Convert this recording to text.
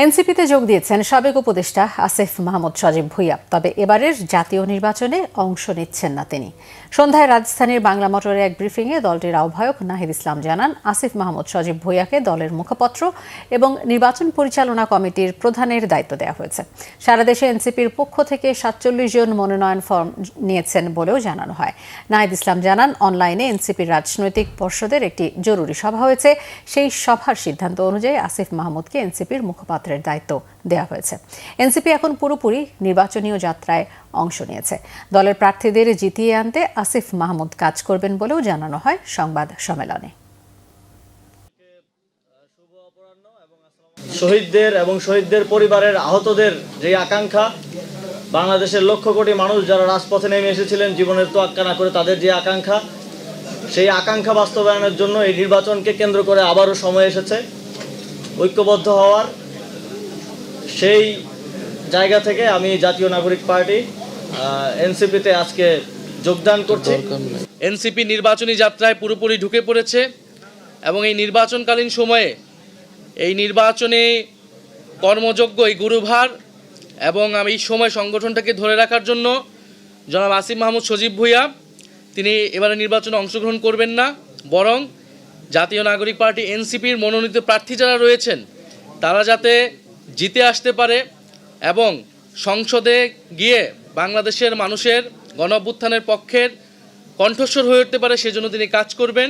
এনসিপিতে যোগ দিয়েছেন সাবেক উপদেষ্টা আসিফ মাহমুদ সজীব ভুঁইয়া। তবে এবারের জাতীয় নির্বাচনে অংশ নিচ্ছেন না তিনি। সন্ধ্যায় রাজধানীর বাংলা মোটরে এক ব্রিফিংয়ে দলটির আহ্বায়ক নাহিদ ইসলাম জানান, আসিফ মাহমুদ সজীব ভুঁইয়াকে দলের মুখপাত্র এবং নির্বাচন পরিচালনা কমিটির প্রধানের দায়িত্ব দেওয়া হয়েছে। সারা দেশে এনসিপির পক্ষ থেকে ৪৭ জন মনোনয়ন ফর্ম নিয়েছেন বলেও জানানো হয়। নাহিদ ইসলাম জানান, অনলাইনে এনসিপির রাজনৈতিক পর্ষদের একটি জরুরি সভা হয়েছে। সেই সভার সিদ্ধান্ত অনুযায়ী আসিফ মাহমুদকে এনসিপির মুখপাত্রের দায়িত্ব দেওয়া হয়েছে। এনসিপি এখন পুরোপুরি নির্বাচনী যাত্রায় অংশ নিয়েছে। দলের প্রার্থীদের জিতিয়ে আনতে আসিফ মাহমুদ কাজ করবেন বলেও জানানো হয় সংবাদ সম্মেলনে। শহীদদের এবং শহীদদের পরিবারের আহতদের যে আকাঙ্ক্ষা, বাংলাদেশের লক্ষ কোটি মানুষ যারা রাজপথে নেমে এসেছিলেন জীবনের তোয়াক্কা না করে, তাদের যে আকাঙ্ক্ষা, সেই আকাঙ্ক্ষা বাস্তবায়নের জন্য এই নির্বাচনকে কেন্দ্র করে আবারও সময় এসেছে ঐক্যবদ্ধ হওয়ার। সেই জায়গা থেকে আমি জাতীয় নাগরিক পার্টি এনসিপিতে আজকে যোগদান করছি। এনসিপি নির্বাচনী যাত্রায় পুরোপুরি ঢুকে পড়েছে এবং এই নির্বাচনকালীন সময়ে এই নির্বাচনে কর্মযোগ্য এই গুরুভার এবং আমি এই সময় সংগঠনটাকে ধরে রাখার জন্য জনাব আসিফ মাহমুদ সজীব ভুঁইয়া তিনি এবারে নির্বাচনে অংশগ্রহণ করবেন না, বরং জাতীয় নাগরিক পার্টি এনসিপির মনোনীত প্রার্থী যারা রয়েছেন তারা যাতে জিতে আসতে পারে এবং সংসদে গিয়ে বাংলাদেশের মানুষের গণ অভ্যুত্থানের পক্ষের কণ্ঠস্বর হয়ে উঠতে পারে, সেজন্য তিনি কাজ করবেন।